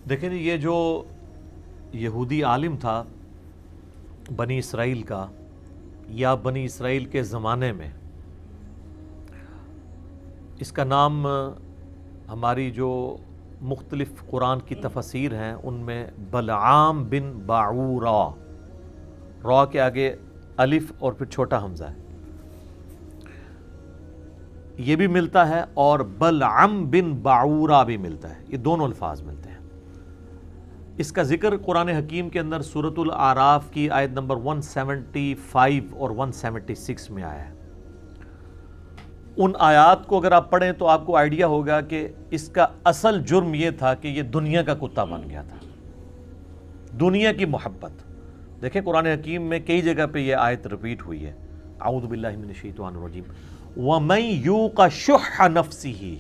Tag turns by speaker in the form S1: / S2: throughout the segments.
S1: دیکھیں جی، یہ جو یہودی عالم تھا بنی اسرائیل کا یا بنی اسرائیل کے زمانے میں، اس کا نام ہماری جو مختلف قرآن کی تفاسیر ہیں ان میں بلعام بن باعورا، را کے آگے الف اور پھر چھوٹا حمزہ ہے، یہ بھی ملتا ہے، اور بلعم بن باعورا بھی ملتا ہے، یہ دونوں الفاظ ملتے ہیں۔ اس کا ذکر قرآن حکیم کے اندر سورۃ الاعراف کی آیت نمبر 175 اور 176 میں آیا ہے۔ ان آیات کو اگر آپ پڑھیں تو آپ کو آئیڈیا ہوگا کہ اس کا اصل جرم یہ تھا کہ یہ دنیا کا کتا بن گیا تھا، دنیا کی محبت۔ دیکھیں قرآن حکیم میں کئی جگہ پہ یہ آیت ریپیٹ ہوئی ہے، اعوذ باللہ من الشیطان الرجیم، وَمَن یُوقَ شُحَّ نَفْسِهِ،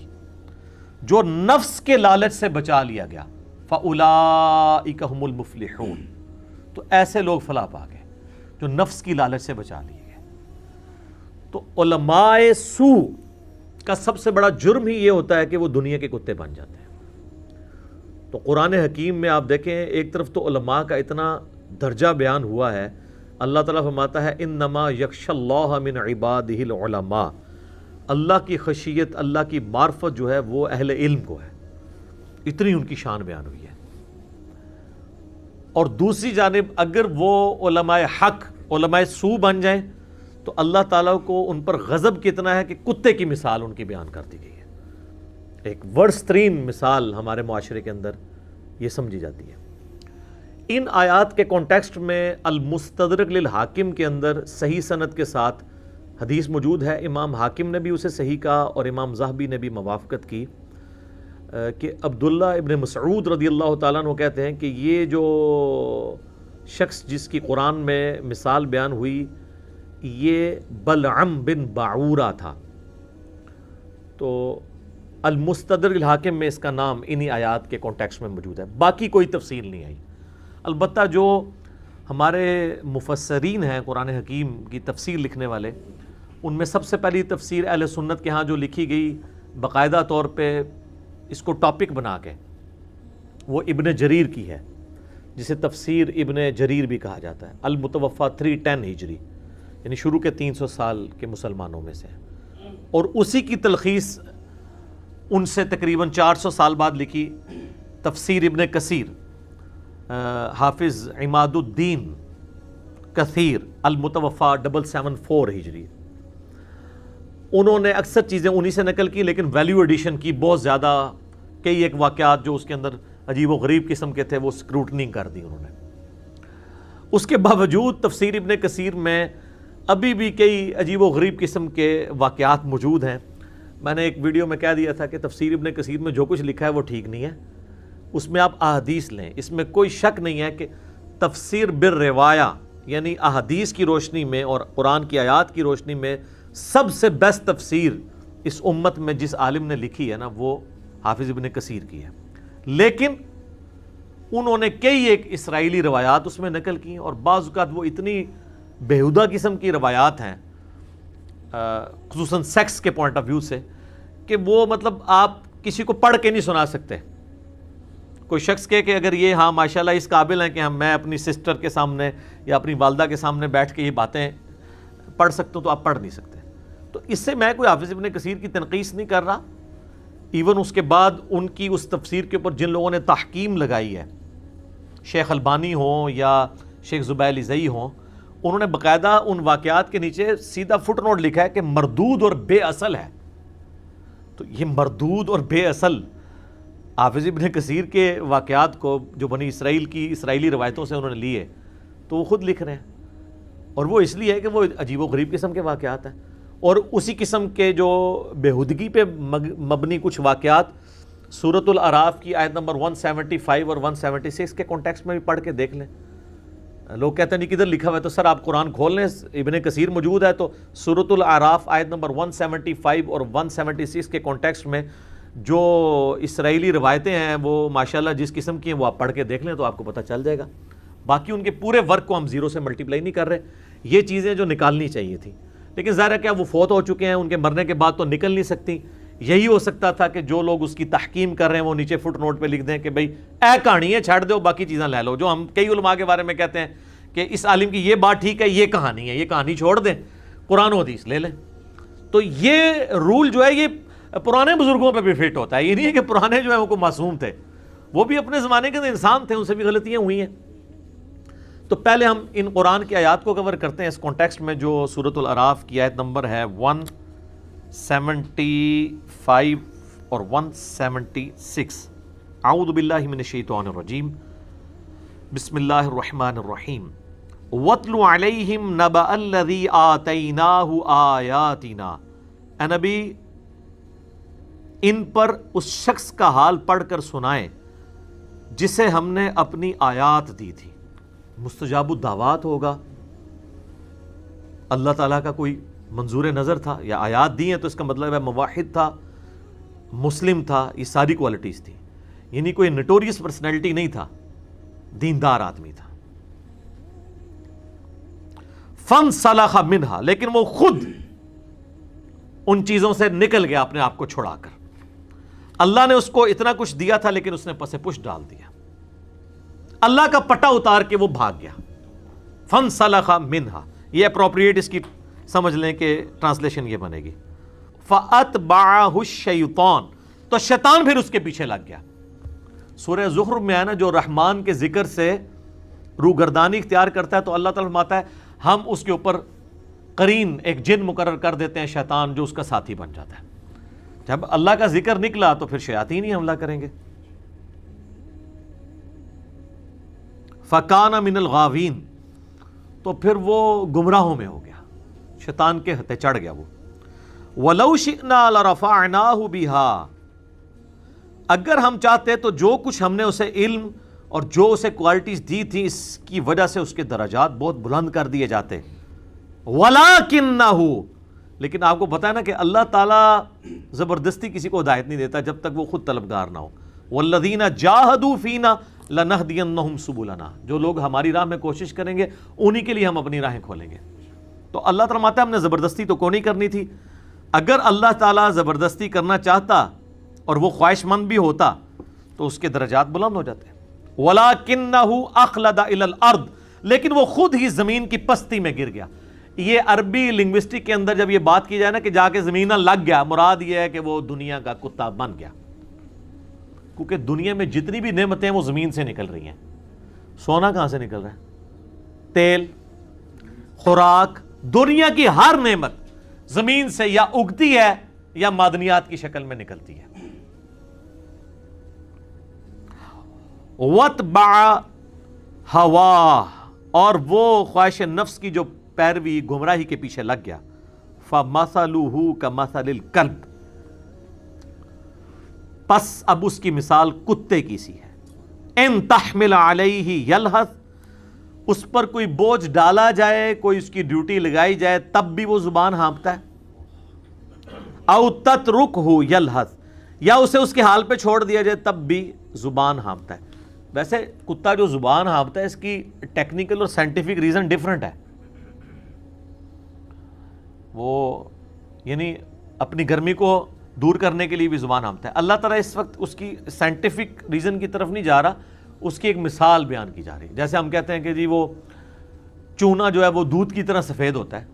S1: جو نفس کے لالچ سے بچا لیا گیا، فَأُولَئِكَ هُمُ الْمُفْلِحُونَ، تو ایسے لوگ فلاح پا گئے جو نفس کی لالچ سے بچا لیے گئے۔ تو علماء سو کا سب سے بڑا جرم ہی یہ ہوتا ہے کہ وہ دنیا کے کتے بن جاتے ہیں۔ تو قرآن حکیم میں آپ دیکھیں ایک طرف تو علماء کا اتنا درجہ بیان ہوا ہے، اللہ تعالیٰ فرماتا ہے انما یخشی اللہ من عبادہ العلماء، اللہ کی خشیت، اللہ کی معرفت جو ہے وہ اہل علم کو ہے، اتنی ان کی شان بیان ہوئی ہے۔ اور دوسری جانب اگر وہ علماء حق علماء سو بن جائیں تو اللہ تعالیٰ کو ان پر غضب کتنا ہے کہ کتے کی مثال ان کی بیان کر دی گئی ہے، ایک ورس ترین مثال ہمارے معاشرے کے اندر یہ سمجھی جاتی ہے۔ ان آیات کے کانٹیکسٹ میں المستدرک للحاکم کے اندر صحیح سند کے ساتھ حدیث موجود ہے، امام حاکم نے بھی اسے صحیح کہا اور امام ذہبی نے بھی موافقت کی، کہ عبداللہ ابن مسعود رضی اللہ تعالیٰ عنہ کہتے ہیں کہ یہ جو شخص جس کی قرآن میں مثال بیان ہوئی یہ بلعم بن باعورا تھا۔ تو المستدرک الحاکم میں اس کا نام انہی آیات کے کانٹیکسٹ میں موجود ہے، باقی کوئی تفصیل نہیں آئی۔ البتہ جو ہمارے مفسرین ہیں قرآن حکیم کی تفسیر لکھنے والے، ان میں سب سے پہلی تفسیر اہل سنت کے ہاں جو لکھی گئی باقاعدہ طور پہ اس کو ٹاپک بنا کے، وہ ابن جریر کی ہے، جسے تفسیر ابن جریر بھی کہا جاتا ہے، المتوفا 310 ہجری، یعنی شروع کے 300 سال کے مسلمانوں میں سے، اور اسی کی تلخیص ان سے تقریباً 400 سال بعد لکھی تفسیر ابن کثیر، حافظ عماد الدین کثیر، المتوفا 774 ہجری۔ انہوں نے اکثر چیزیں انہی سے نقل کی، لیکن ویلیو ایڈیشن کی بہت زیادہ، کئی ایک واقعات جو اس کے اندر عجیب و غریب قسم کے تھے وہ اسکروٹنی کر دی انہوں نے۔ اس کے باوجود تفسیر ابن کثیر میں ابھی بھی کئی عجیب و غریب قسم کے واقعات موجود ہیں۔ میں نے ایک ویڈیو میں کہہ دیا تھا کہ تفسیر ابن کثیر میں جو کچھ لکھا ہے وہ ٹھیک نہیں ہے، اس میں آپ احادیث لیں، اس میں کوئی شک نہیں ہے کہ تفسیر بالروایہ یعنی احادیث کی روشنی میں اور قرآن کی آیات کی روشنی میں سب سے بیسٹ تفسیر اس امت میں جس عالم نے لکھی ہے نا وہ حافظ ابن کثیر کی ہے، لیکن انہوں نے کئی ایک اسرائیلی روایات اس میں نقل کی، اور بعض اوقات وہ اتنی بےہودہ قسم کی روایات ہیں خصوصاً سیکس کے پوائنٹ آف ویو سے کہ وہ مطلب آپ کسی کو پڑھ کے نہیں سنا سکتے۔ کوئی شخص کہ اگر یہ ہاں ماشاءاللہ اس قابل ہیں کہ میں اپنی سسٹر کے سامنے یا اپنی والدہ کے سامنے بیٹھ کے یہ باتیں پڑھ سکتا ہوں، تو آپ پڑھ نہیں سکتے۔ تو اس سے میں کوئی حافظ ابن کثیر کی تنقیص نہیں کر رہا، ایون اس کے بعد ان کی اس تفسیر کے اوپر جن لوگوں نے تحکیم لگائی ہے، شیخ البانی ہوں یا شیخ زبیل زئی ہوں، انہوں نے باقاعدہ ان واقعات کے نیچے سیدھا فٹ نوٹ لکھا ہے کہ مردود اور بے اصل ہے۔ تو یہ مردود اور بے اصل حافظ ابن کثیر کے واقعات کو جو بنی اسرائیل کی اسرائیلی روایتوں سے انہوں نے لیے تو وہ خود لکھ رہے ہیں، اور وہ اس لیے ہے کہ وہ عجیب و غریب قسم کے واقعات ہیں، اور اسی قسم کے جو بےہودگی پہ مبنی کچھ واقعات سورۃ الاعراف کی آیت نمبر 175 اور 176 کے کانٹیکسٹ میں بھی پڑھ کے دیکھ لیں۔ لوگ کہتے ہیں نہیں کدھر لکھا ہوا ہے، تو سر آپ قرآن کھول لیں، ابن کثیر موجود ہے تو سورۃ الاعراف آیت نمبر 175 اور 176 کے کانٹیکسٹ میں جو اسرائیلی روایتیں ہیں وہ ماشاءاللہ جس قسم کی ہیں وہ آپ پڑھ کے دیکھ لیں تو آپ کو پتہ چل جائے گا۔ باقی ان کے پورے ورک کو ہم زیرو سے ملٹیپلائی نہیں کر رہے، یہ چیزیں جو نکالنی چاہیے تھی، لیکن ظاہر ہے کہ وہ فوت ہو چکے ہیں، ان کے مرنے کے بعد تو نکل نہیں سکتی، یہی ہو سکتا تھا کہ جو لوگ اس کی تحکیم کر رہے ہیں وہ نیچے فٹ نوٹ پہ لکھ دیں کہ بھئی اے کہانی ہے چھڑ دو باقی چیزیں لے لو، جو ہم کئی علماء کے بارے میں کہتے ہیں کہ اس عالم کی یہ بات ٹھیک ہے، یہ کہانی ہے، یہ کہانی چھوڑ دیں، قرآن و حدیث لے لیں۔ تو یہ رول جو ہے یہ پرانے بزرگوں پہ بھی فٹ ہوتا ہے، یہ نہیں ہے کہ پرانے جو ہے وہ کوئی معصوم تھے، وہ بھی اپنے زمانے کے انسان تھے، ان سے بھی غلطیاں ہوئی ہیں۔ تو پہلے ہم ان قرآن کی آیات کو کور کرتے ہیں اس کانٹیکسٹ میں، جو سورۃ الاعراف کی آیت نمبر ہے 175 اور 176۔ اعوذ باللہ من الشیطان الرجیم، بسم اللہ الرحمن الرحیم۔ وَاتْلُ عَلَيْهِمْ نَبَأَ الَّذِي آتَيْنَاهُ آیَاتِنَا، اے نبی ان پر اس شخص کا حال پڑھ کر سنائیں جسے ہم نے اپنی آیات دی تھی۔ مستجاب الدعوات ہوگا، اللہ تعالیٰ کا کوئی منظور نظر تھا، یا آیات دی ہیں تو اس کا مطلب ہے موحد تھا، مسلم تھا، یہ ساری کوالٹیز تھی، یعنی کوئی نٹوریس پرسنالٹی نہیں تھا، دیندار آدمی تھا۔ فَانْسَلَخَ مِنْهَا، لیکن وہ خود ان چیزوں سے نکل گیا اپنے آپ کو چھڑا کر۔ اللہ نے اس کو اتنا کچھ دیا تھا لیکن اس نے پس پش ڈال دیا، اللہ کا پٹا اتار کے وہ بھاگ گیا۔ فَانْسَلَخَ مِنْهَا، یہ اپروپریٹ اس کی سمجھ لیں کہ ٹرانسلیشن یہ بنے گی۔ فَأَتْبَعَهُ الشَّيْطَانُ، تو شیطان پھر اس کے پیچھے لگ گیا۔ سورہ زخرف میں ہے نا، جو رحمان کے ذکر سے روگردانی اختیار کرتا ہے تو اللہ تعالیٰ فرماتا ہے ہم اس کے اوپر قرین ایک جن مقرر کر دیتے ہیں، شیطان، جو اس کا ساتھی بن جاتا ہے۔ جب اللہ کا ذکر نکلا تو پھر شیاطین ہی حملہ کریں گے۔ فَكَانَ مِنَ الْغَاوِينَ، تو پھر وہ گمراہوں میں ہو گیا، شیطان کے ہتھے چڑھ گیا وہ۔ وَلَوْ شِئْنَا لَرَفَعْنَاهُ بِهَا، اگر ہم چاہتے تو جو کچھ ہم نے اسے علم اور جو اسے کوالٹیز دی تھی اس کی وجہ سے اس کے درجات بہت بلند کر دیے جاتے۔ وَلَكِنَّهُ، لیکن آپ کو پتا ہے نا کہ اللہ تعالیٰ زبردستی کسی کو ہدایت نہیں دیتا جب تک وہ خود طلبگار نہ ہو۔ وَالَّذِينَ جَاهَدُوا فِينَا لَنَهْدِيَنَّهُمْ سُبُلَنَا، جو لوگ ہماری راہ میں کوشش کریں گے انہی کے لیے ہم اپنی راہیں کھولیں گے۔ تو اللہ تعالیٰ فرماتا ہے ہم نے زبردستی تو کو نہیں کرنی تھی، اگر اللہ تعالیٰ زبردستی کرنا چاہتا اور وہ خواہش مند بھی ہوتا تو اس کے درجات بلند ہو جاتے۔ وَلَكِنَّهُ أَخْلَدَ إِلَى الْأَرْضِ، لیکن وہ خود ہی زمین کی پستی میں گر گیا۔ یہ عربی لنگوسٹک کے اندر جب یہ بات کی جائے نا کہ جا کے زمین لگ گیا، مراد یہ ہے کہ وہ دنیا کا کتا بن گیا، کیونکہ دنیا میں جتنی بھی نعمتیں ہیں وہ زمین سے نکل رہی ہیں۔ سونا کہاں سے نکل رہا ہے؟ تیل، خوراک، دنیا کی ہر نعمت زمین سے یا اگتی ہے یا معدنیات کی شکل میں نکلتی ہے۔ وَاتْبَعَ هَوَاهُ، اور وہ خواہش نفس کی جو پیروی گمراہی کے پیچھے لگ گیا۔ فَمَثَلُهُ كَمَثَلِ الْكَلْبِ، پس اب اس کی مثال کتے کی سی ہے۔ إِن تَحْمِلْ عَلَيْهِ يَلْهَثْ، اس پر کوئی بوجھ ڈالا جائے، کوئی اس کی ڈیوٹی لگائی جائے تب بھی وہ زبان ہانپتا ہے۔ أَوْ تَتْرُكْهُ يَلْهَثْ، یا اسے اس کے حال پہ چھوڑ دیا جائے تب بھی زبان ہانپتا ہے۔ ویسے کتا جو زبان ہانپتا ہے اس کی ٹیکنیکل اور سائنٹیفک ریزن ڈیفرنٹ ہے، وہ یعنی اپنی گرمی کو دور کرنے کے لیے بھی زبان ہانپتا ہے۔ اللہ تعالیٰ اس وقت اس کی سائنٹیفک ریزن کی طرف نہیں جا رہا، اس کی ایک مثال بیان کی جا رہی ہے۔ جیسے ہم کہتے ہیں کہ جی وہ چونا جو ہے وہ دودھ کی طرح سفید ہوتا ہے،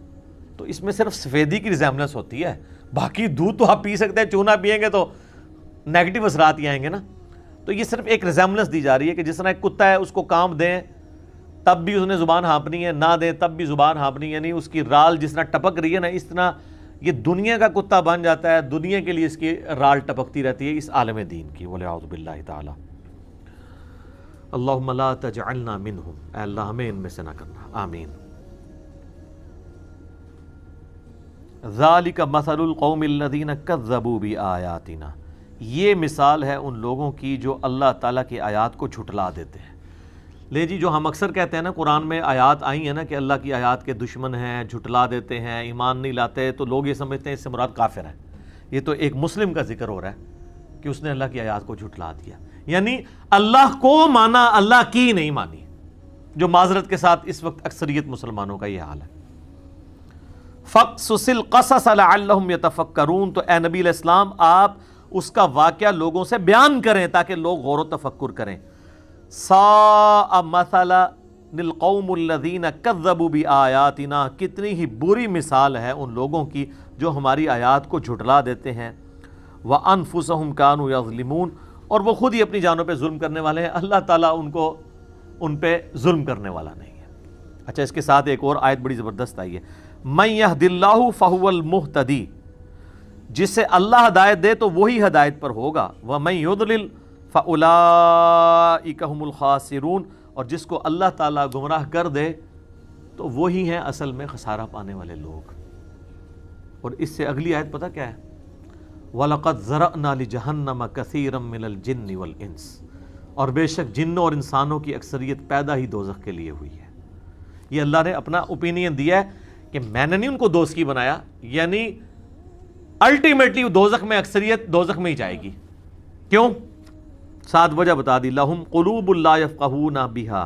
S1: تو اس میں صرف سفیدی کی ریزیمبلنس ہوتی ہے، باقی دودھ تو آپ پی سکتے ہیں، چونا پیئیں گے تو نیگیٹو اثرات ہی آئیں گے نا۔ تو یہ صرف ایک ریزیمبلنس دی جا رہی ہے کہ جس طرح ایک کتا ہے، اس کو کام دیں تب بھی اس نے زبان ہانپنی ہے، نہ دیں تب بھی زبان ہانپنی ہے، یعنی اس کی رال جس طرح ٹپک رہی ہے نا، اس طرح یہ دنیا کا کتا بن جاتا ہے، دنیا کے لیے اس کی رال ٹپکتی رہتی ہے اس عالم دین کی۔ وَلِعَوْذُ بِاللَّهِ تعالی۔ اللہم لا تجعلنا منہم، اے اللہ ہمیں ان میں سے نہ کرنا، آمین۔ ذَلِكَ مَثَلُ الْقَوْمِ الَّذِينَ كَذَّبُوا بِآيَاتِنَا، یہ مثال ہے ان لوگوں کی جو اللہ تعالیٰ کی آیات کو جھٹلا دیتے ہیں۔ لے جی، جو ہم اکثر کہتے ہیں نا قرآن میں آیات آئی ہیں نا کہ اللہ کی آیات کے دشمن ہیں، جھٹلا دیتے ہیں، ایمان نہیں لاتے، تو لوگ یہ سمجھتے ہیں اس سے مراد کافر ہے۔ یہ تو ایک مسلم کا ذکر ہو رہا ہے کہ اس نے اللہ کی آیات کو جھٹلا دیا، یعنی اللہ کو مانا، اللہ کی نہیں مانی، جو معذرت کے ساتھ اس وقت اکثریت مسلمانوں کا یہ حال ہے۔ فَقْصُصِ الْقَصَصَ لَعَلَّهُمْ يَتَفَكَّرُونَ، تو اے نبی علیہ السلام آپ اس کا واقعہ لوگوں سے بیان کریں تاکہ لوگ غور و تفکر کریں۔ سَاءَ مَثَلًا لِلْقَوْمُ الَّذِينَ كَذَّبُوا بِآيَاتِنَا، کتنی ہی بری مثال ہے ان لوگوں کی جو ہماری آیات کو جھٹلا دیتے ہیں۔ وَأَنفُسَهُمْ كَانُوا يَظْلِمُونَ، اور وہ خود ہی اپنی جانوں پہ ظلم کرنے والے ہیں، اللہ تعالیٰ ان پہ ظلم کرنے والا نہیں ہے۔ اچھا، اس کے ساتھ ایک اور آیت بڑی زبردست آئی ہے، مَن يَهْدِ اللَّهُ فَهُوَ الْمُهْتَدِي، جسے اللہ ہدایت دے تو وہی ہدایت پر ہوگا، وَمَن يُضْلِلْ فَأُولَٰئِكَ هُمُ الْخَاسِرُونَ، اور جس کو اللہ تعالیٰ گمراہ کر دے تو وہی ہیں اصل میں خسارہ پانے والے لوگ۔ اور اس سے اگلی آیت پتہ کیا ہے؟ وَلَقَدْ ذَرَأْنَا لِجَهَنَّمَ كَثِيرًا مِنَ الْجِنِّ وَالْإِنسِ، اور بے شک جنوں اور انسانوں کی اکثریت پیدا ہی دوزخ کے لیے ہوئی ہے۔ یہ اللہ نے اپنا اوپینین دیا ہے کہ میں نے نہیں ان کو دوست کی بنایا، یعنی الٹیمیٹلی دوزخ میں اکثریت دوزخ میں ہی جائے گی۔ کیوں؟ ساتھ وجہ بتا دی، لَهُمْ قُلُوبٌ لَا يَفْقَهُونَ بِهَا،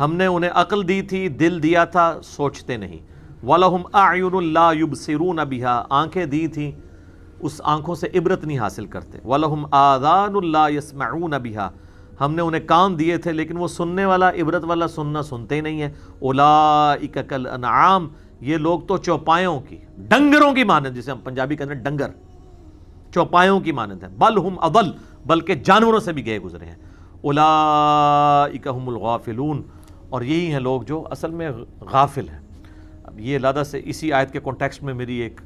S1: ہم نے انہیں عقل دی تھی، دل دیا تھا، سوچتے نہیں۔ وَلَهُمْ أَعْيُنٌ لَا يُبْصِرُونَ بِهَا، آنکھیں دی تھی، اس آنکھوں سے عبرت نہیں حاصل کرتے۔ وَلَهُمْ آذَانٌ لَا يَسْمَعُونَ بِهَا، ہم نے انہیں کان دیے تھے لیکن وہ سننے والا، عبرت والا سننا سنتے ہی نہیں ہیں۔ أُولَٰئِكَ كَالْأَنْعَامِ، یہ لوگ تو چوپایوں کی، ڈنگروں کی مانند، جسے ہم پنجابی کہتے ہیں ڈنگر، چوپایوں کی مانند ہیں۔ بل ہم اضل، بلکہ جانوروں سے بھی گئے گزرے ہیں۔ اولئک هم الغافلون، اور یہی ہیں لوگ جو اصل میں غافل ہیں۔ اب یہ لادہ سے اسی آیت کے کانٹیکسٹ میں میری ایک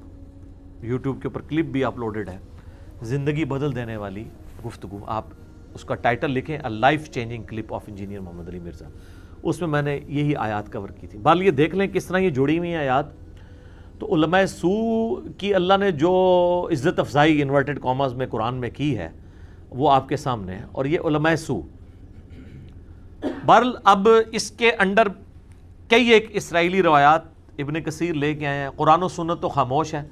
S1: یوٹیوب کے اوپر کلپ بھی اپلوڈڈ ہے، زندگی بدل دینے والی گفتگو، آپ اس کا ٹائٹل لکھیں a life changing clip of engineer Muhammad Ali Mirza, اس میں نے یہی آیات کور کی تھی۔ بال یہ دیکھ لیں کس طرح یہ جوڑی ہوئی ہیں آیات۔ تو علماء سو کی اللہ نے جو عزت افزائی انورٹڈ کاماز میں قرآن میں کی ہے وہ آپ کے سامنے ہے، اور یہ علماء سو۔ بہرحال اب اس کے انڈر کئی ایک اسرائیلی روایات ابن کثیر لے کے آئے ہیں، قرآن و سنت تو خاموش ہے،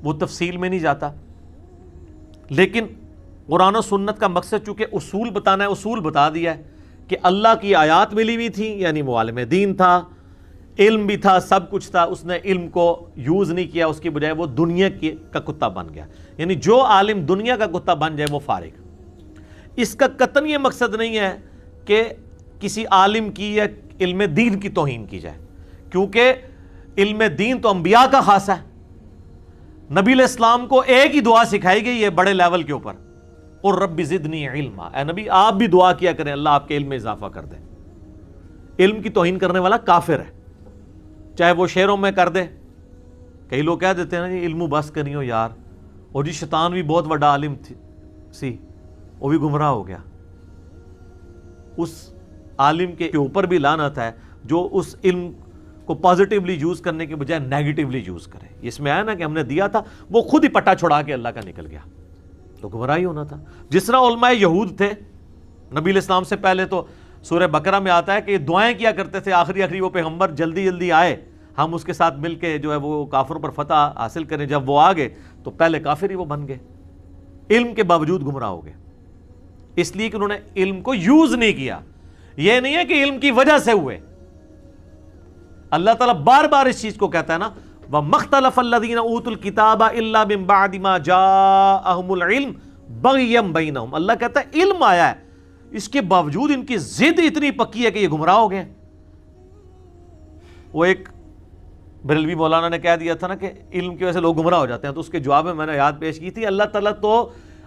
S1: وہ تفصیل میں نہیں جاتا، لیکن قرآن و سنت کا مقصد چونکہ اصول بتانا ہے، اصول بتا دیا ہے کہ اللہ کی آیات ملی ہوئی تھی، یعنی معالم دین تھا، علم بھی تھا، سب کچھ تھا، اس نے علم کو یوز نہیں کیا، اس کی بجائے وہ دنیا کا کتا بن گیا۔ یعنی جو عالم دنیا کا کتا بن جائے وہ فارغ۔ اس کا قطعاً یہ مقصد نہیں ہے کہ کسی عالم کی یا علم دین کی توہین کی جائے، کیونکہ علم دین تو انبیاء کا خاصہ ہے۔ نبی علیہ السلام کو ایک ہی دعا سکھائی گئی ہے بڑے لیول کے اوپر، اور رب زدنی علما، اے نبی آپ بھی دعا کیا کریں اللہ آپ کے علم میں اضافہ کر دے۔ علم کی توہین کرنے والا کافر ہے، چاہے وہ شعروں میں کر دے۔ کئی لوگ کہہ دیتے ہیں نا جی علم بس کریو یار، اور جی شیطان بھی بہت بڑا عالم سی، وہ بھی گمراہ ہو گیا۔ اس عالم کے اوپر بھی لعنت ہے جو اس علم کو پازیٹیولی یوز کرنے کے بجائے نیگیٹیولی یوز کرے۔ اس میں آیا نا کہ ہم نے دیا تھا، وہ خود ہی پٹا چھڑا کے اللہ کا نکل گیا، تو گمراہی ہونا تھا۔ جس طرح علماء یہود تھے نبی علیہ السلام سے پہلے، تو سورہ بقرہ میں آتا ہے کہ یہ دعائیں کیا کرتے تھے آخری وہ پیغمبر جلدی جلدی آئے، ہم اس کے ساتھ مل کے جو ہے وہ کافروں پر فتح حاصل کریں۔ جب وہ آگے تو پہلے کافر ہی وہ بن گئے، علم کے باوجود گمراہ ہو گئے، اس لیے کہ انہوں نے علم کو یوز نہیں کیا۔ یہ نہیں ہے کہ علم کی وجہ سے ہوئے، اللہ تعالیٰ بار بار اس چیز کو کہتا ہے نا، وَمَخْتَلَفَ الَّذِينَ أُوتُوا الْكِتَابَ إِلَّا مِن بَعْدِ مَا جَاءَهُمُ الْعِلْمُ بَغْيًا بَيْنَهُمْ، اللہ کہتا ہے علم آیا ہے، اس کے باوجود ان کی ضد اتنی پکی ہے کہ یہ گمراہ ہو گئے۔ وہ ایک بریلوی مولانا نے کہہ دیا تھا نا کہ علم کی وجہ سے لوگ گمراہ ہو جاتے ہیں، تو اس کے جواب میں نے یاد پیش کی تھی، اللہ تعالیٰ تو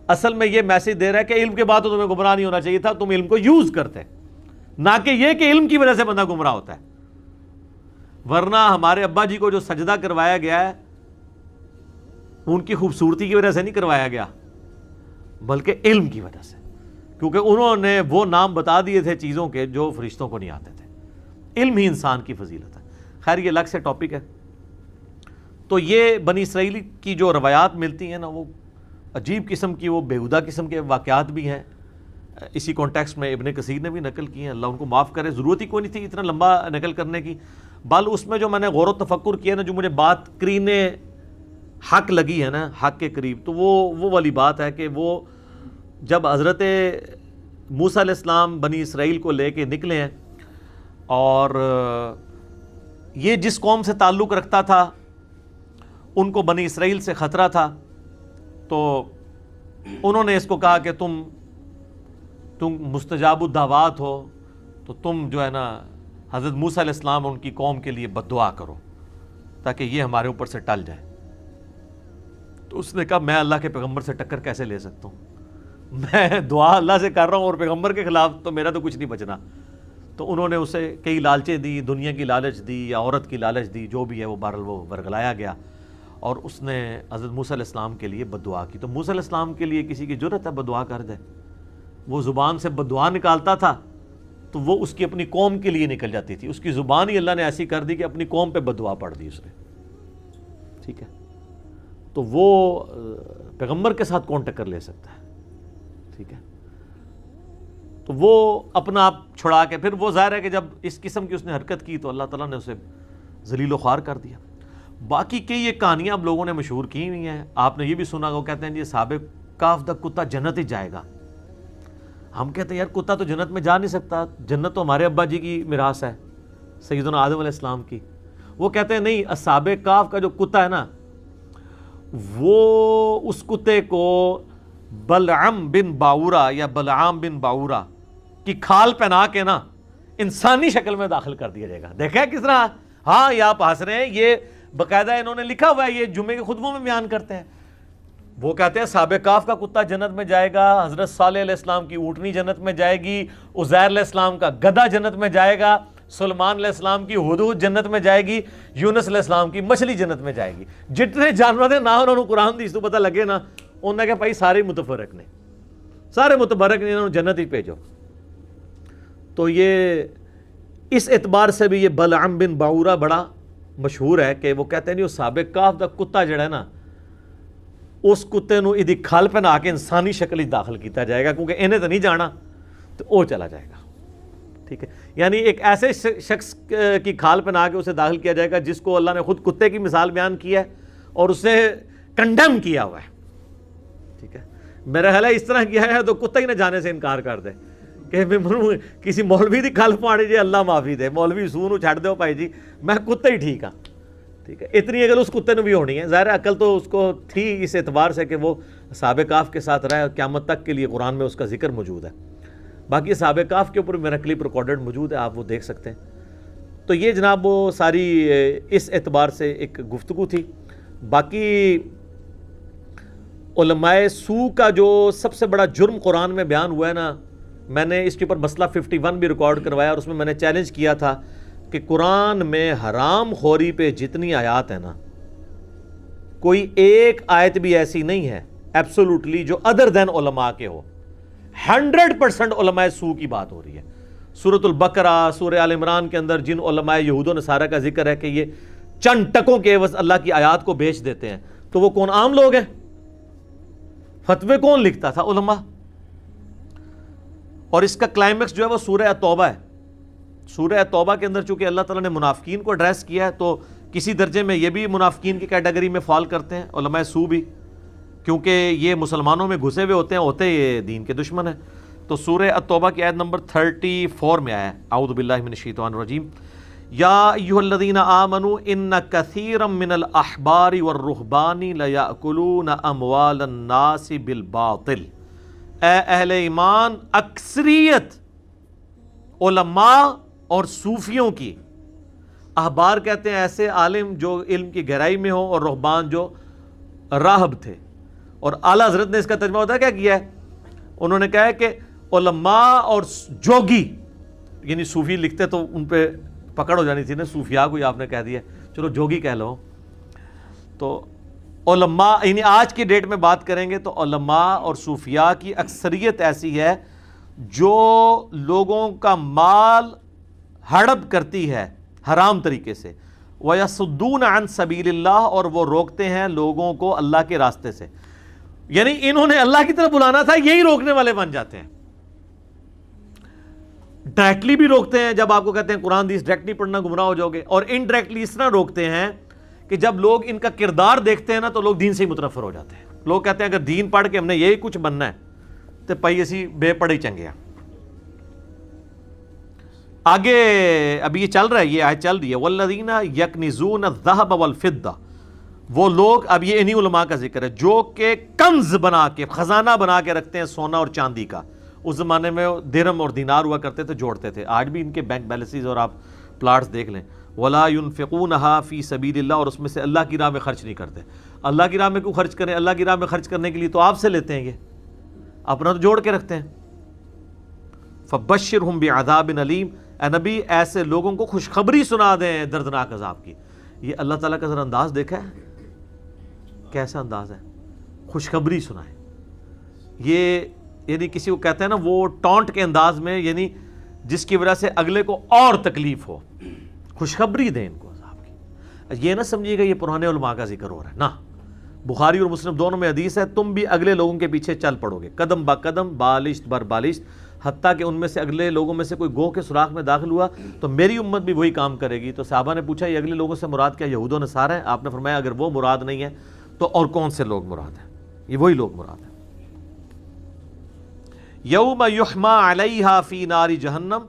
S1: اصل میں یہ میسج دے رہا ہے کہ علم کے بعد تو تمہیں گمراہ نہیں ہونا چاہیے تھا، تم علم کو یوز کرتے، نہ کہ یہ کہ علم کی وجہ سے بندہ گمراہ ہوتا ہے۔ ورنہ ہمارے ابا جی کو جو سجدہ کروایا گیا ہے ان کی خوبصورتی کی وجہ سے نہیں کروایا گیا، بلکہ علم کی وجہ سے، کیونکہ انہوں نے وہ نام بتا دیے تھے چیزوں کے جو فرشتوں کو نہیں آتے تھے۔ علم ہی انسان کی فضیلت ہے۔ خیر یہ الگ سے ٹاپک ہے۔ تو یہ بنی اسرائیل کی جو روایات ملتی ہیں نا، وہ عجیب قسم کی، وہ بےہودہ قسم کے واقعات بھی ہیں۔ اسی کانٹیکسٹ میں ابن کثیر نے بھی نقل کی ہیں، اللہ ان کو معاف کرے، ضرورت ہی کوئی نہیں تھی اتنا لمبا نقل کرنے کی۔ بل اس میں جو میں نے غور و تفکر کیا نا، جو مجھے بات کرین حق لگی ہے نا، حق کے قریب، تو وہ والی بات ہے کہ وہ جب حضرت موسیٰ علیہ السلام بنی اسرائیل کو لے کے نکلے ہیں، اور یہ جس قوم سے تعلق رکھتا تھا ان کو بنی اسرائیل سے خطرہ تھا، تو انہوں نے اس کو کہا کہ تم مستجاب الدعوات ہو، تو تم جو ہے نا حضرت موسیٰ علیہ السلام ان کی قوم کے لیے بد دعا کرو تاکہ یہ ہمارے اوپر سے ٹل جائے۔ تو اس نے کہا میں اللہ کے پیغمبر سے ٹکر کیسے لے سکتا ہوں، میں دعا اللہ سے کر رہا ہوں اور پیغمبر کے خلاف تو میرا تو کچھ نہیں بچنا۔ تو انہوں نے اسے کئی لالچیں دی، دنیا کی لالچ دی یا عورت کی لالچ دی، جو بھی ہے وہ بہرحال وہ ورگلایا گیا، اور اس نے حضرت موسیٰ علیہ السلام کے لیے بد دعا کی۔ تو موسیٰ علیہ السلام کے لیے کسی کی جرأت ہے بد دعا کر دے؟ وہ زبان سے بد دعا نکالتا تھا تو وہ اس کی اپنی قوم کے لیے نکل جاتی تھی، اس کی زبان ہی اللہ نے ایسی کر دی کہ اپنی قوم پہ بد دعا پڑھ دی اس نے، ٹھیک ہے؟ تو وہ پیغمبر کے ساتھ کون ٹکر لے سکتا ہے، ٹھیک ہے؟ تو وہ اپنا آپ چھڑا کے پھر وہ ظاہر ہے کہ جب اس قسم کی اس نے حرکت کی تو اللہ تعالیٰ نے اسے ذلیل و خوار کر دیا۔ باقی کئی یہ کہانیاں اب لوگوں نے مشہور کی ہوئی ہیں، آپ نے یہ بھی سنا، وہ کہتے ہیں جی صحابہ کہف دا کتا جنت ہی جائے گا۔ ہم کہتے ہیں یار کتا تو جنت میں جا نہیں سکتا، جنت تو ہمارے ابا جی کی میراث ہے، سیدنا آدم علیہ السلام کی۔ وہ کہتے ہیں نہیں، اصحاب کہف کا جو کتا ہے نا، وہ اس کتے کو بلعم بن باورا یا بلعام بن باورا کی کھال پہنا کے نا انسانی شکل میں داخل کر دیا جائے گا۔ دیکھیں کس طرح، ہاں یہ آپ ہنس رہے ہیں، یہ باقاعدہ انہوں نے لکھا ہوا ہے، یہ جمعے کے خطبوں میں بیان کرتے ہیں۔ وہ کہتے ہیں صحابہ کہف کا کتا جنت میں جائے گا، حضرت صالح علیہ السلام کی اونٹنی جنت میں جائے گی، عزیر علیہ السلام کا گدھا جنت میں جائے گا، سلیمان علیہ السلام کی ہدہد جنت میں جائے گی، یونس علیہ السلام کی مچھلی جنت میں جائے گی۔ جتنے جانور ہیں نا انہوں نے قرآن دی اس تو پتہ لگے نا، انہوں نے کہا بھائی سارے متفرق نے، سارے متبرک نے، انہوں نے جنت ہی بھیجو۔ تو یہ اس اعتبار سے بھی یہ بلعم بن باورا بڑا مشہور ہے کہ وہ کہتے ہیں نہیں، وہ صحابہ کہف دا کتا جڑا ہے نا، اس کتے نو ادھی کھال پہنا کے انسانی شکل ہی داخل کیتا جائے گا، کیونکہ انہیں تو نہیں جانا تو وہ چلا جائے گا، ٹھیک ہے؟ یعنی ایک ایسے شخص کی کھال پہنا کے اسے داخل کیا جائے گا جس کو اللہ نے خود کتے کی مثال بیان کی ہے اور اسے کنڈیم کیا ہوا ہے، ٹھیک ہے؟ میرا خیال ہے اس طرح کیا ہے تو کتا ہی نہ جانے سے انکار کر دے کہ کسی مولوی دی کھال پاڑی جی اللہ معافی دے، مولوی سونو چھڑ دو بھائی جی میں کتا ہی ٹھیک ہاں، ٹھیک ہے؟ اتنی اگر اس کتے نے بھی ہونی ہے، ظاہر عقل تو اس کو تھی اس اعتبار سے کہ وہ صحابہ کہف کے ساتھ رہے، قیامت تک کے لیے قرآن میں اس کا ذکر موجود ہے۔ باقی صحابہ کہف کے اوپر میرا کلپ ریکارڈڈ موجود ہے، آپ وہ دیکھ سکتے ہیں۔ تو یہ جناب وہ ساری اس اعتبار سے ایک گفتگو تھی۔ باقی علماء سو کا جو سب سے بڑا جرم قرآن میں بیان ہوا ہے نا، میں نے اس کے اوپر مسئلہ 51 بھی ریکارڈ کروایا اور اس میں نے چیلنج کیا تھا کہ قرآن میں حرام خوری پہ جتنی آیات ہیں نا، کوئی ایک آیت بھی ایسی نہیں ہے ایبسولوٹلی جو ادر دین علماء کے ہو۔ 100% علماء سو کی بات ہو رہی ہے۔ سورۃ البقرہ، سورہ آل عمران کے اندر جن علماء یہود و نصارہ کا ذکر ہے کہ یہ چند ٹکوں کے عوض اللہ کی آیات کو بیچ دیتے ہیں، تو وہ کون عام لوگ ہیں؟ فتوے کون لکھتا تھا؟ علماء۔ اور اس کا کلائمیکس جو ہے وہ سورہ توبہ ہے۔ سورہ توبہ کے اندر چونکہ اللہ تعالیٰ نے منافقین کو ایڈریس کیا ہے تو کسی درجے میں یہ بھی منافقین کی کیٹیگری میں فال کرتے ہیں علماء سو بھی، کیونکہ یہ مسلمانوں میں گھسے ہوئے ہوتے یہ دین کے دشمن ہیں۔ تو سورہ التوبہ کی آیت نمبر 34 میں آیا ہے، اعوذ باللہ من الشیطان الرجیم، یا ایھا الذین آمنوا ان کثیرا من الاحبار والرہبان لیأکلون اموال الناس بالباطل۔ اے اہل ایمان، اکثریت علماء اور صوفیوں کی، احبار کہتے ہیں ایسے عالم جو علم کی گہرائی میں ہوں، اور رہبان جو راہب تھے۔ اور اعلیٰ حضرت نے اس کا ترجمہ ہوتا ہے کیا کیا ہے؟ انہوں نے کہا ہے کہ علماء اور جوگی، یعنی صوفی لکھتے تو ان پہ پکڑ ہو جانی تھی نا، صوفیاء کو آپ نے کہہ دیا، چلو جوگی کہہ لو۔ تو علماء، یعنی آج کی ڈیٹ میں بات کریں گے تو علماء اور صوفیاء کی اکثریت ایسی ہے جو لوگوں کا مال ہڑپ کرتی ہے حرام طریقے سے، وَيَصُدُّونَ عَن سَبِيلِ اللَّهِ، اور وہ روکتے ہیں لوگوں کو اللہ کے راستے سے۔ یعنی انہوں نے اللہ کی طرف بلانا تھا، یہی روکنے والے بن جاتے ہیں۔ ڈائریکٹلی بھی روکتے ہیں، جب آپ کو کہتے ہیں قرآن حدیث ڈائریکٹلی پڑھنا گمراہ ہو جاؤ گے، اور انڈائریکٹلی اس طرح روکتے ہیں کہ جب لوگ ان کا کردار دیکھتے ہیں نا تو لوگ دین سے ہی متنفر ہو جاتے ہیں۔ لوگ کہتے ہیں اگر دین پڑھ کے ہم نے یہی کچھ بننا ہے تو پائی اسی بے پڑھے چنگے ہیں۔ آگے ابھی یہ چل رہا ہے، یہ آیت چل رہی ہے، والذین یکنزون الذھب والفضہ وہ لوگ، اب یہ انہی علماء کا ذکر ہے جو کہ کنز بنا کے، خزانہ بنا کے رکھتے ہیں سونا اور چاندی کا. اس زمانے میں درہم اور دینار ہوا کرتے تھے، جوڑتے تھے. آج بھی ان کے بینک بیلنسز اور آپ پلاٹس دیکھ لیں. وَلَا يُنْفِقُونَهَا فِي سَبِيلِ اللَّهِ، اور اس میں سے اللہ کی راہ میں خرچ نہیں کرتے. اللہ کی راہ میں کیوں خرچ کریں؟ اللہ کی راہ میں خرچ کرنے کے لیے تو آپ سے لیتے ہیں، یہ اپنا تو جوڑ کے رکھتے ہیں. فَبَشِّرْهُمْ بِعَذَابٍ أَلِيمٍ، اے نبی ایسے لوگوں کو خوشخبری سنا دیں دردناک عذاب کی. یہ اللہ تعالیٰ کا ذرا انداز دیکھا ہے کیسا انداز ہے، خوشخبری سنائیں. یہ یعنی کسی کو کہتے ہیں نا وہ ٹونٹ کے انداز میں، یعنی جس کی وجہ سے اگلے کو اور تکلیف ہو، خوشخبری دیں ان کو عذاب کی. یہ نہ سمجھیے گا یہ پرانے علماء کا ذکر ہو رہا ہے، نہ. بخاری اور مسلم دونوں میں حدیث ہے، تم بھی اگلے لوگوں کے پیچھے چل پڑو گے قدم با قدم، بالشت بر بالشت، حتیٰ کہ ان میں سے اگلے لوگوں میں سے کوئی گوہ کے سوراخ میں داخل ہوا تو میری امت بھی وہی کام کرے گی. تو صحابہ نے پوچھا یہ اگلے لوگوں سے مراد کیا یہود و نصارہ ہیں؟ آپ نے فرمایا اگر وہ مراد نہیں ہے تو اور کون سے لوگ مراد ہیں؟ یہ وہی لوگ مراد ہیں. یوم یحما علیہا فی نار جہنم،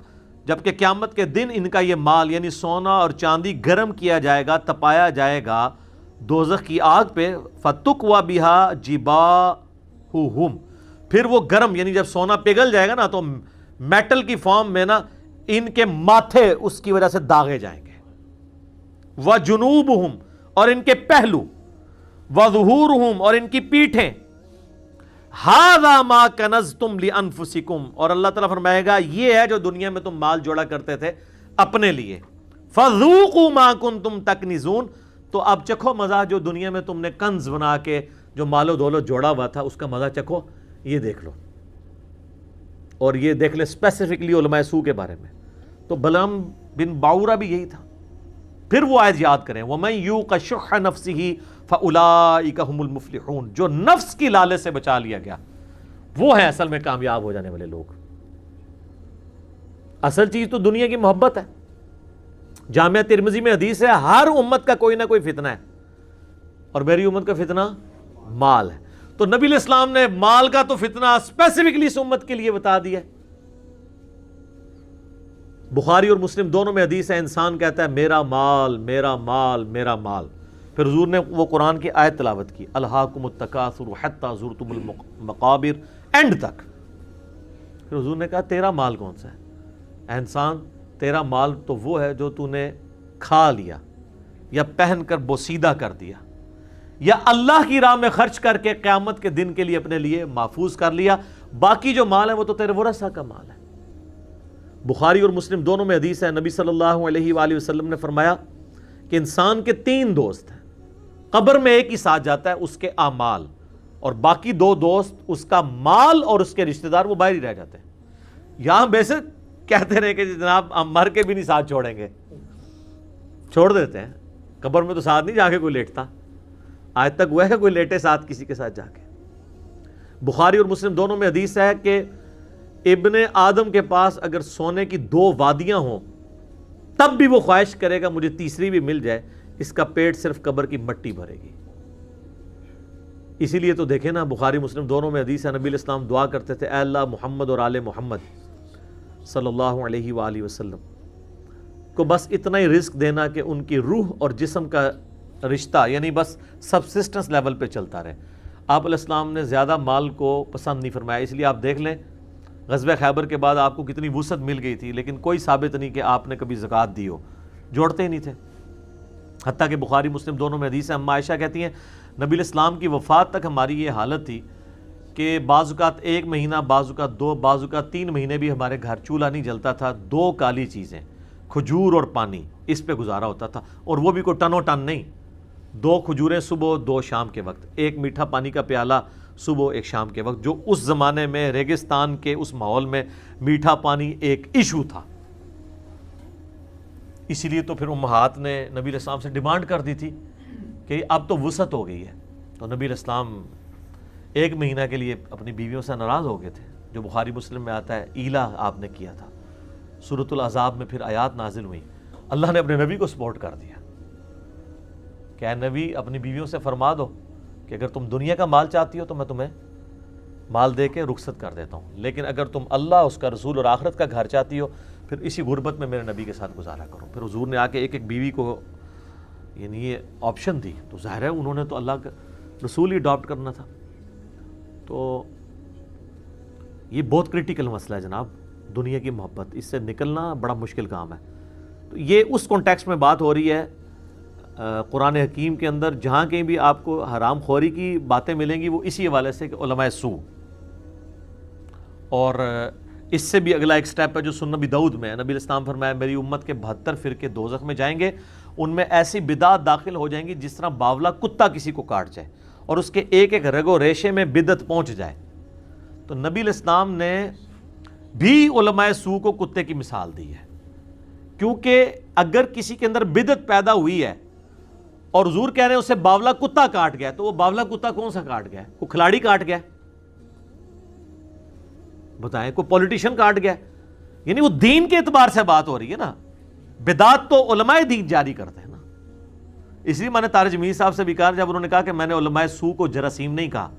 S1: جبکہ قیامت کے دن ان کا یہ مال یعنی سونا اور چاندی گرم کیا جائے گا، تپایا جائے گا دوزخ کی آگ پہ. فتقوی بہا جباہہم، پھر وہ گرم یعنی جب سونا پگھل جائے گا نا تو میٹل کی فارم میں نا ان کے ماتھے اس کی وجہ سے داغے جائیں گے. وجنوبہم، اور ان کے پہلو، وظہورہم، اور ان کی پیٹھیں. ھذا ما کنزتم لانفسکم، اور اللہ تعالیٰ فرمائے گا یہ ہے جو دنیا میں تم مال جوڑا کرتے تھے اپنے لیے. فذوقوا ما کنتم تکنزون، تو اب چکھو مزہ جو دنیا میں تم نے کنز بنا کے جو مال و دولت جوڑا ہوا تھا اس کا مزہ چکھو. یہ دیکھ لو. اور یہ دیکھ لے اسپیسیفکلی علماء سو کے بارے میں تو بلعام بن باورہ بھی یہی تھا. پھر وہ آیت یاد کریں، وَمَن یُوقَ شُحَّ نَفْسِهِ فَأُولَٰئِکَ هُمُ الْمُفْلِحُونَ، جو نفس کی لالچ سے بچا لیا گیا وہ ہے اصل میں کامیاب ہو جانے والے لوگ. اصل چیز تو دنیا کی محبت ہے. جامعہ ترمذی میں حدیث ہے ہر امت کا کوئی نہ کوئی فتنہ ہے اور میری امت کا فتنہ مال ہے. تو نبی علیہ السلام نے مال کا تو فتنہ اسپیسیفکلی اس امت کے لیے بتا دیا. بخاری اور مسلم دونوں میں حدیث ہے، انسان کہتا ہے میرا مال میرا مال میرا مال. پھر حضور نے وہ قرآن کی آیت تلاوت کی، الہاکم التکاثر حتی زرتم المقابر، اینڈ تک. پھر حضور نے کہا تیرا مال کون سا ہے؟ اے انسان تیرا مال تو وہ ہے جو تو نے کھا لیا یا پہن کر بوسیدہ کر دیا یا اللہ کی راہ میں خرچ کر کے قیامت کے دن کے لیے اپنے لیے محفوظ کر لیا. باقی جو مال ہے وہ تو تیرے ورثہ کا مال ہے. بخاری اور مسلم دونوں میں حدیث ہے، نبی صلی اللہ علیہ وآلہ وسلم نے فرمایا کہ انسان کے 3 دوست ہیں. قبر میں ایک ہی ساتھ جاتا ہے، اس کے اعمال، اور باقی 2 دوست اس کا مال اور اس کے رشتہ دار وہ باہر ہی رہ جاتے ہیں. یہاں ویسے کہتے رہے کہ جناب ہم مر کے بھی نہیں ساتھ چھوڑیں گے، چھوڑ دیتے ہیں. قبر میں تو ساتھ نہیں جا کے کوئی لیٹتا. آج تک وہ ہے کوئی لیٹے ساتھ کسی کے ساتھ جا کے. بخاری اور مسلم دونوں میں حدیث ہے کہ ابن آدم کے پاس اگر سونے کی 2 وادیاں ہوں تب بھی وہ خواہش کرے گا مجھے تیسری بھی مل جائے. اس کا پیٹ صرف قبر کی مٹی بھرے گی. اسی لیے تو دیکھیں نا بخاری مسلم دونوں میں حدیث ہے، نبی علیہ السلام دعا کرتے تھے اے اللہ محمد اور آل محمد صلی اللہ علیہ وآلہ وسلم کو بس اتنا ہی رزق دینا کہ ان کی روح اور جسم کا رشتہ یعنی بس سبسسٹنس لیول پہ چلتا رہے. آپ علیہ السلام نے زیادہ مال کو پسند نہیں فرمایا. اس لیے آپ دیکھ لیں غزوہ خیبر کے بعد آپ کو کتنی وسعت مل گئی تھی لیکن کوئی ثابت نہیں کہ آپ نے کبھی زکوٰۃ دی ہو، جوڑتے ہی نہیں تھے. حتیٰ کہ بخاری مسلم دونوں میں حدیث ہے، اما عائشہ کہتی ہیں نبی علیہ السلام کی وفات تک ہماری یہ حالت تھی کہ بعض اوقات 1 مہینہ، بعض اوقات 2، بعض اوقات 3 مہینے بھی ہمارے گھر چولہا نہیں جلتا تھا. 2 کالی چیزیں، کھجور اور پانی، اس پہ گزارا ہوتا تھا. اور وہ بھی کوئی ٹنو ٹن نہیں، 2 کھجوریں صبح 2 شام کے وقت، 1 میٹھا پانی کا پیالہ صبح 1 شام کے وقت. جو اس زمانے میں ریگستان کے اس ماحول میں میٹھا پانی ایک ایشو تھا. اسی لیے تو پھر امہات نے نبی علیہ السلام سے ڈیمانڈ کر دی تھی کہ اب تو وسعت ہو گئی ہے. تو نبی علیہ السلام 1 مہینہ کے لیے اپنی بیویوں سے ناراض ہو گئے تھے، جو بخاری مسلم میں آتا ہے ایلا آپ نے کیا تھا. سورۃ الاحزاب میں پھر آیات نازل ہوئی، اللہ نے اپنے نبی کو سپورٹ کر دیا کہ اے نبی اپنی بیویوں سے فرما دو کہ اگر تم دنیا کا مال چاہتی ہو تو میں تمہیں مال دے کے رخصت کر دیتا ہوں، لیکن اگر تم اللہ، اس کا رسول اور آخرت کا گھر چاہتی ہو پھر اسی غربت میں میرے نبی کے ساتھ گزارا کرو. پھر حضور نے آ کے ایک ایک بیوی کو یعنی یہ آپشن تھی، تو ظاہر ہے انہوں نے تو اللہ کا رسول ہی اڈاپٹ کرنا تھا. تو یہ بہت کرٹیکل مسئلہ ہے جناب، دنیا کی محبت، اس سے نکلنا بڑا مشکل کام ہے. تو یہ اس کانٹیکسٹ میں بات ہو رہی ہے قرآن حکیم کے اندر، جہاں کہیں بھی آپ کو حرام خوری کی باتیں ملیں گی وہ اسی حوالے سے کہ علماء سو. اور اس سے بھی اگلا ایک سٹیپ ہے جو سنن نبی داؤد میں ہے. نبی علیہ السلام فرمایا میری امت کے 72 فرقے دوزخ میں جائیں گے، ان میں ایسی بدعت داخل ہو جائیں گی جس طرح باولا کتا کسی کو کاٹ جائے اور اس کے ایک ایک رگ و ریشے میں بدعت پہنچ جائے. تو نبی علیہ السلام نے بھی علماء سو کو کتے کی مثال دی ہے، کیونکہ اگر کسی کے اندر بدعت پیدا ہوئی ہے اور حضور کہہ رہے ہیں اسے باولا کتا کاٹ گیا، تو وہ باولا کتا کون سا کاٹ گیا؟ کوئی کھلاڑی کاٹ گیا؟ بتائیں، کوئی پولیٹیشین کاٹ گیا؟ یعنی وہ دین کے اعتبار سے بات ہو رہی ہے نا. بدعت تو علماء دین جاری کرتے ہیں نا. اس لیے میں نے طارق جمیل صاحب سے بھی کہا جب انہوں نے کہا کہ میں نے علماء سو کو جراثیم نہیں کہا،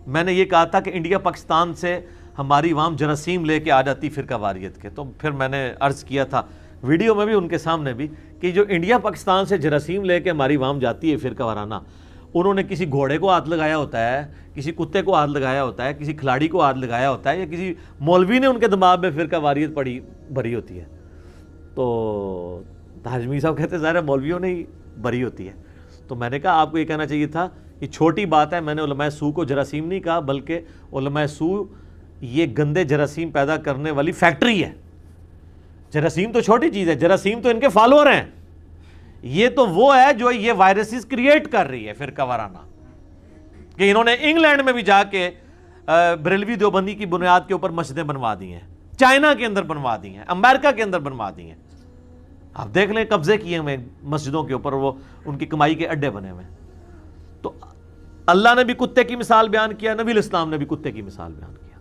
S1: میں نے یہ کہا تھا کہ انڈیا پاکستان سے ہماری عوام جراثیم لے کے آ جاتی فرقہ واریت کے. تو پھر میں نے عرض کیا تھا ویڈیو میں بھی ان کے سامنے بھی کہ جو انڈیا پاکستان سے جراثیم لے کے ہماری عوام جاتی ہے فرقہ وارانہ، انہوں نے کسی گھوڑے کو ہاتھ لگایا ہوتا ہے، کسی کتے کو ہاتھ لگایا ہوتا ہے، کسی کھلاڑی کو ہاتھ لگایا ہوتا ہے، یا کسی مولوی نے ان کے دماغ میں فرقہ واریت پڑی بھری ہوتی ہے. تو تاجمی صاحب کہتے ظاہر ہے مولویوں نے ہی بھری ہوتی ہے. تو میں نے کہا آپ کو یہ کہنا چاہیے تھا یہ چھوٹی بات ہے، میں نے علماء سو کو جراثیم نہیں کہا، بلکہ علماء سو یہ گندے جراثیم پیدا کرنے والی فیکٹری ہے. جراثیم تو چھوٹی چیز ہے، جراثیم تو ان کے فالوور ہیں. یہ تو وہ ہے جو یہ وائرسز کریٹ کر رہی ہے فرقہ وارانہ، کہ انہوں نے انگلینڈ میں بھی جا کے بریلوی دیوبندی کی بنیاد کے اوپر مسجدیں بنوا دی ہیں، چائنا کے اندر بنوا دی ہیں، امریکہ کے اندر بنوا دی ہیں. آپ دیکھ لیں قبضے کیے ہوئے مسجدوں کے اوپر، وہ ان کی کمائی کے اڈے بنے ہوئے. تو اللہ نے بھی کتے کی مثال بیان کیا، نبی علیہ السلام نے بھی کتے کی مثال بیان کیا.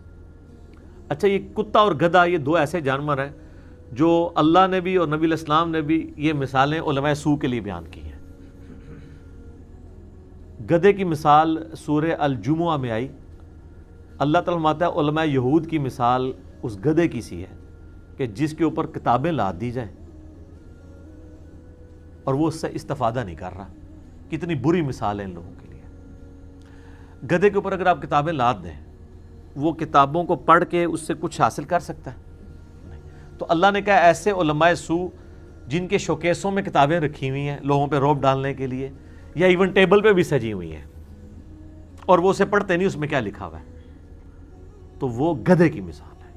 S1: اچھا، یہ کتا اور گدھا یہ دو ایسے جانور ہیں جو اللہ نے بھی اور نبی علیہ السلام نے بھی یہ مثالیں علماء سو کے لیے بیان کی ہیں. گدھے کی مثال سورہ الجمعہ میں آئی. اللہ تعالیٰ فرماتا ہے علماء یہود کی مثال اس گدھے کی سی ہے کہ جس کے اوپر کتابیں لاد دی جائیں اور وہ اس سے استفادہ نہیں کر رہا. کتنی بری مثال ہے ان لوگوں کے لیے. گدھے کے اوپر اگر آپ کتابیں لاد دیں، وہ کتابوں کو پڑھ کے اس سے کچھ حاصل کر سکتا ہے؟ تو اللہ نے کہا ایسے علماء سو جن کے شوکیسوں میں کتابیں رکھی ہوئی ہیں لوگوں پہ روب ڈالنے کے لیے، یا ایون ٹیبل پہ بھی سجی ہوئی ہیں، اور وہ اسے پڑھتے نہیں اس میں کیا لکھا ہوا ہے، تو وہ گدھے کی مثال ہے.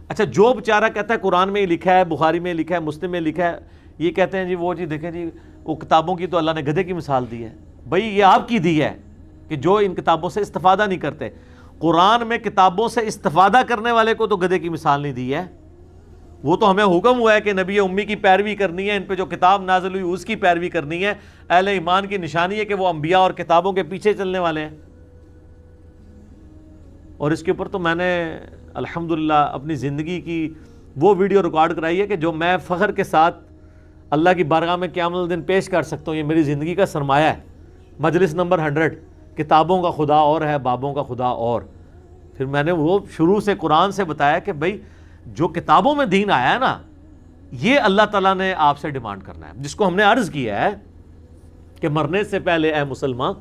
S1: اچھا، جو بیچارہ کہتا ہے قرآن میں ہی لکھا ہے، بخاری میں لکھا ہے، مسلم میں لکھا ہے، یہ کہتے ہیں جی وہ جی دیکھیں جی وہ کتابوں کی تو اللہ نے گدھے کی مثال دی ہے. بھائی یہ آپ کی دی ہے کہ جو ان کتابوں سے استفادہ نہیں کرتے. قرآن میں کتابوں سے استفادہ کرنے والے کو تو گدھے کی مثال نہیں دی ہے. وہ تو ہمیں حکم ہوا ہے کہ نبی امی کی پیروی کرنی ہے، ان پہ جو کتاب نازل ہوئی اس کی پیروی کرنی ہے. اہل ایمان کی نشانی ہے کہ وہ انبیاء اور کتابوں کے پیچھے چلنے والے ہیں. اور اس کے اوپر تو میں نے الحمدللہ اپنی زندگی کی وہ ویڈیو ریکارڈ کرائی ہے کہ جو میں فخر کے ساتھ اللہ کی بارگاہ میں قیامت الدین پیش کر سکتا ہوں. یہ میری زندگی کا سرمایہ ہے. مجلس نمبر 100، کتابوں کا خدا اور ہے، بابوں کا خدا اور. پھر میں نے وہ شروع سے قرآن سے بتایا کہ بھائی جو کتابوں میں دین آیا ہے نا، یہ اللہ تعالیٰ نے آپ سے ڈیمانڈ کرنا ہے، جس کو ہم نے عرض کیا ہے کہ مرنے سے پہلے اے مسلمان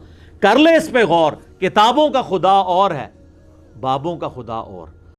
S1: کر لے اس پہ غور. کتابوں کا خدا اور ہے، بابوں کا خدا اور.